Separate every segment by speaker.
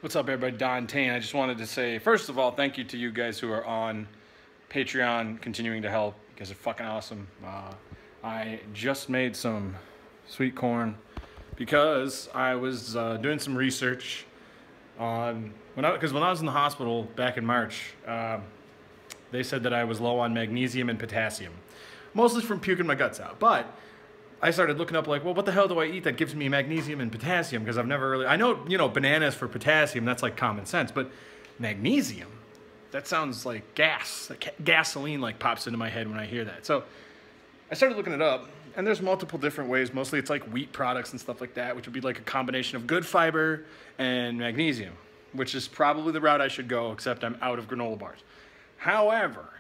Speaker 1: What's up, everybody? Don Tane. I just wanted to say, first of all, thank you to you guys who are on Patreon, continuing to help. You guys are fucking awesome. I just made some sweet corn because I was doing some research on when I was in the hospital back in March. They said that I was low on magnesium and potassium, mostly from puking my guts out, but I started looking up like, well, what the hell do I eat that gives me magnesium and potassium? Because I've never really, I know, bananas for potassium, that's like common sense, but magnesium, that sounds like gas, like gasoline like pops into my head when I hear that. So I started looking it up, and there's multiple different ways. Mostly it's like wheat products and stuff like that, which would be like a combination of good fiber and magnesium, which is probably the route I should go, except I'm out of granola bars. However,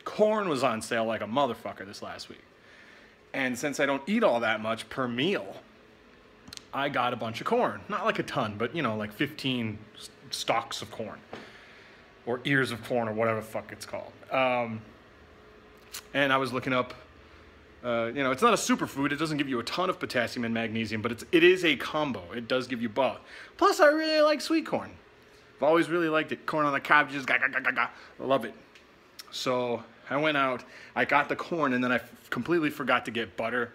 Speaker 1: corn was on sale like a motherfucker this last week. And since I don't eat all that much per meal, I got a bunch of corn. Not like a ton, but like 15 stalks of corn. Or ears of corn, or whatever the fuck it's called. And I was looking up, it's not a superfood. It doesn't give you a ton of potassium and magnesium, but it is a combo. It does give you both. Plus, I really like sweet corn. I've always really liked it. Corn on the cob, just ga, ga, ga, ga, ga. I love it. So I went out, I got the corn, and then I completely forgot to get butter.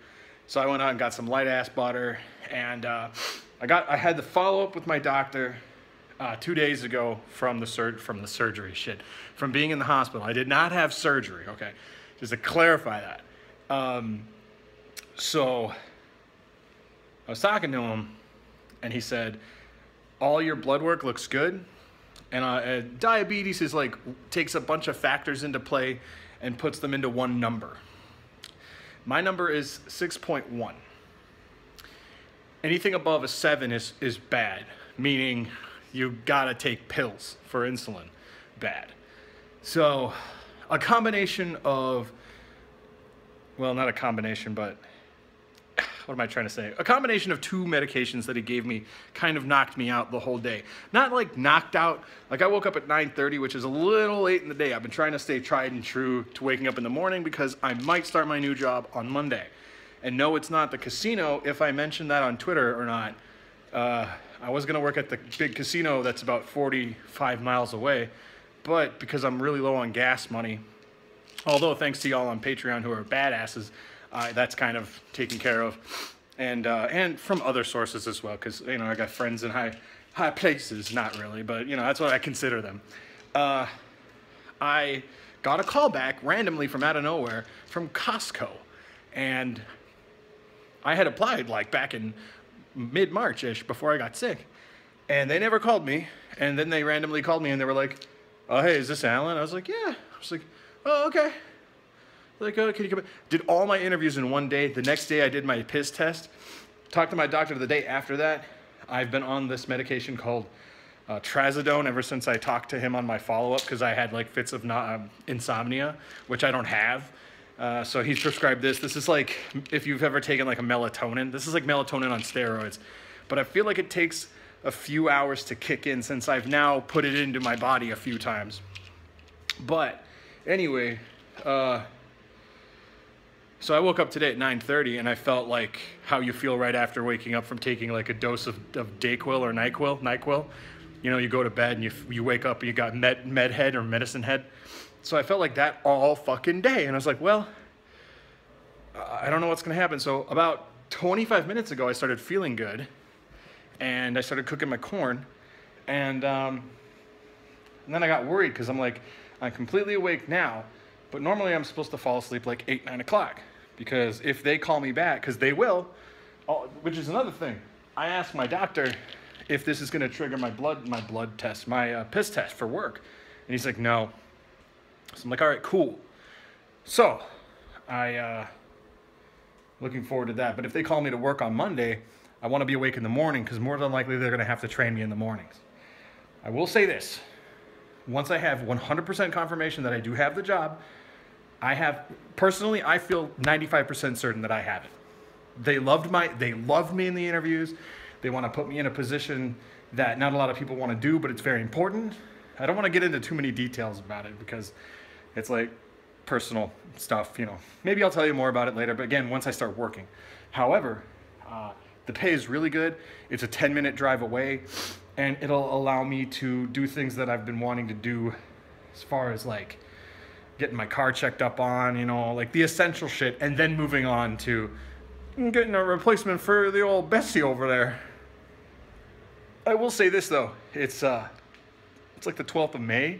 Speaker 1: So I went out and got some light ass butter, and I had the follow up with my doctor 2 days ago from being in the hospital. I did not have surgery, okay, just to clarify that. So I was talking to him, and he said, all your blood work looks good. And diabetes is takes a bunch of factors into play and puts them into one number. My number is 6.1. Anything above a 7 is bad, meaning you gotta take pills for insulin. Bad. So a combination of, well, not a combination, but what am I trying to say? A combination of two medications that he gave me kind of knocked me out the whole day. Not like knocked out, like I woke up at 9:30, which is a little late in the day. I've been trying to stay tried and true to waking up in the morning because I might start my new job on Monday. And no, it's not the casino, if I mentioned that on Twitter or not. I was gonna work at the big casino that's about 45 miles away, but because I'm really low on gas money, although thanks to y'all on Patreon who are badasses, that's kind of taken care of, and from other sources as well, because I got friends in high places. Not really, but that's what I consider them. I got a call back randomly from out of nowhere from Costco, and I had applied back in mid-March-ish before I got sick, and they never called me. And then they randomly called me, and they were like, "Oh, hey, is this Alan?" I was like, "Yeah." I was like, "Oh, okay." Like, oh, can you come in? Did all my interviews in one day. The next day I did my piss test. Talked to my doctor the day after that. I've been on this medication called Trazodone ever since I talked to him on my follow-up, because I had fits of insomnia, which I don't have. So he's prescribed this. This is like, if you've ever taken a melatonin, this is like melatonin on steroids. But I feel like it takes a few hours to kick in since I've now put it into my body a few times. But anyway, so I woke up today at 9:30, and I felt like how you feel right after waking up from taking a dose of Dayquil or NyQuil. You go to bed and you wake up and you got med head or medicine head. So I felt like that all fucking day. And I was like, well, I don't know what's going to happen. So about 25 minutes ago, I started feeling good, and I started cooking my corn. And then I got worried because I'm completely awake now, but normally I'm supposed to fall asleep 8, 9 o'clock. Because if they call me back, because they will, which is another thing. I asked my doctor if this is going to trigger my piss test for work. And he's like, no. So I'm like, all right, cool. So looking forward to that. But if they call me to work on Monday, I want to be awake in the morning, because more than likely they're going to have to train me in the mornings. I will say this. Once I have 100% confirmation that I do have the job, I feel 95% certain that I have it. They loved me in the interviews. They want to put me in a position that not a lot of people want to do, but it's very important. I don't want to get into too many details about it because it's personal stuff, Maybe I'll tell you more about it later, but again, once I start working. However, The pay is really good. It's a 10-minute drive away. and it'll allow me to do things that I've been wanting to do as far as like getting my car checked up on, you know, like the essential shit, and then moving on to getting a replacement for the old Bessie over there. I will say this though, it's like the 12th of May.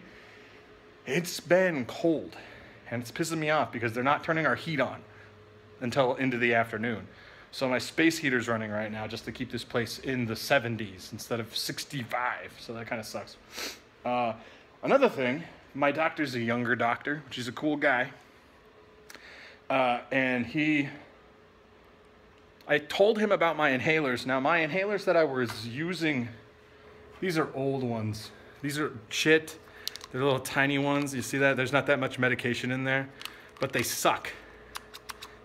Speaker 1: It's been cold, and it's pissing me off because they're not turning our heat on until into the afternoon. So my space heater's running right now just to keep this place in the 70s instead of 65. So that kind of sucks. Another thing, my doctor's a younger doctor, which is a cool guy. And I told him about my inhalers. Now, my inhalers that I was using, these are old ones. These are shit. They're little tiny ones. You see that? There's not that much medication in there, but they suck.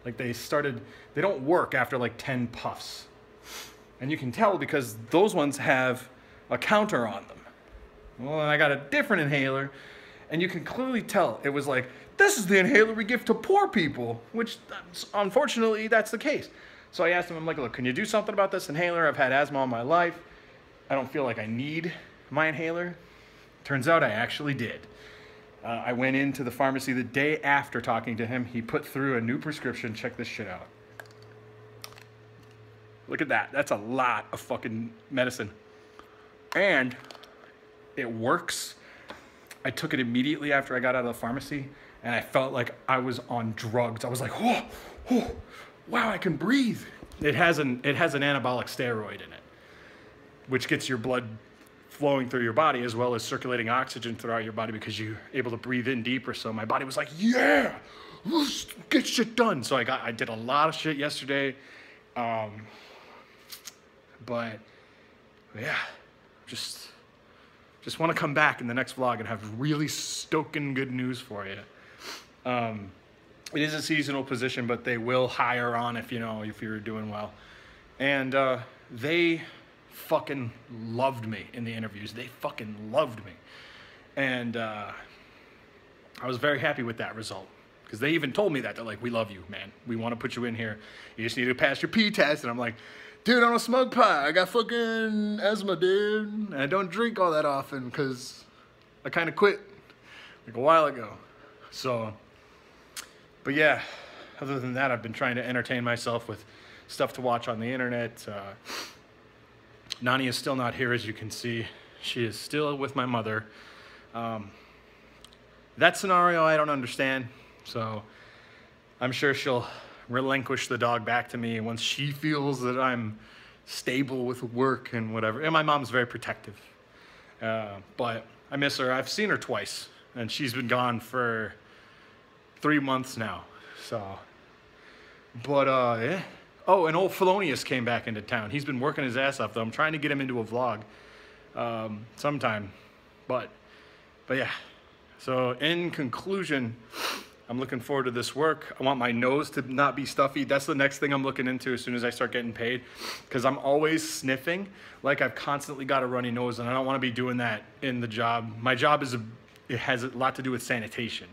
Speaker 1: Like they don't work after like 10 puffs. And you can tell because those ones have a counter on them. Well, and I got a different inhaler, and you can clearly tell it was like, this is the inhaler we give to poor people, which unfortunately that's the case. So I asked him, I'm like, look, can you do something about this inhaler? I've had asthma all my life. I don't feel like I need my inhaler. Turns out I actually did. I went into the pharmacy the day after talking to him. He put through a new prescription. Check this shit out. Look at that. That's a lot of fucking medicine. And it works. I took it immediately after I got out of the pharmacy, and I felt like I was on drugs. I was like, whoa, whoa, wow, I can breathe. It has an anabolic steroid in it, which gets your blood flowing through your body as well as circulating oxygen throughout your body because you're able to breathe in deeper. So my body was like, yeah, let's get shit done. So I did a lot of shit yesterday. But yeah, just want to come back in the next vlog and have really stoking good news for you. It is a seasonal position, but they will hire on if you're doing well. And they fucking loved me in the interviews. They fucking loved me. And I was very happy with that result. Because they even told me that. They're like, we love you, man. We want to put you in here. You just need to pass your pee test. And I'm like, dude, I don't smoke pot. I got fucking asthma, dude. And I don't drink all that often because I kind of quit like a while ago. So, but yeah, other than that, I've been trying to entertain myself with stuff to watch on the internet. Nani is still not here, as you can see. She is still with my mother. That scenario I don't understand. So I'm sure she'll relinquish the dog back to me once she feels that I'm stable with work and whatever. And my mom's very protective. But I miss her. I've seen her twice, and she's been gone for 3 months now. So, but yeah. Oh, and old Felonius came back into town. He's been working his ass off, though. I'm trying to get him into a vlog sometime. But yeah. So in conclusion, I'm looking forward to this work. I want my nose to not be stuffy. That's the next thing I'm looking into as soon as I start getting paid, because I'm always sniffing. Like I've constantly got a runny nose, and I don't want to be doing that in the job. My job it has a lot to do with sanitation.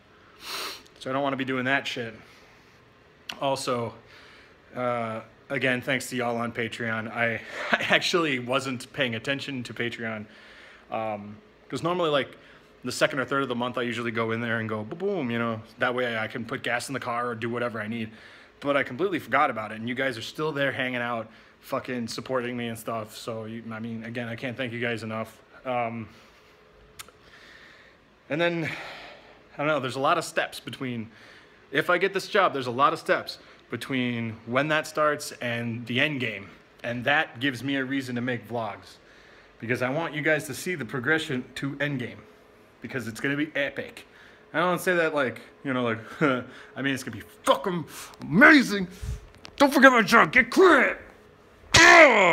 Speaker 1: So I don't want to be doing that shit. Also, again, thanks to y'all on Patreon. I actually wasn't paying attention to Patreon because normally, like, the second or third of the month, I usually go in there and go boom, that way I can put gas in the car or do whatever I need. But I completely forgot about it, and you guys are still there hanging out, fucking supporting me and stuff. So, I mean, again, I can't thank you guys enough. And then, I don't know, there's a lot of steps between, if I get this job, there's a lot of steps between when that starts and the end game. And that gives me a reason to make vlogs, because I want you guys to see the progression to end game, because it's going to be epic. I don't say that like, I mean, it's going to be fucking amazing. Don't forget my job. Get credit.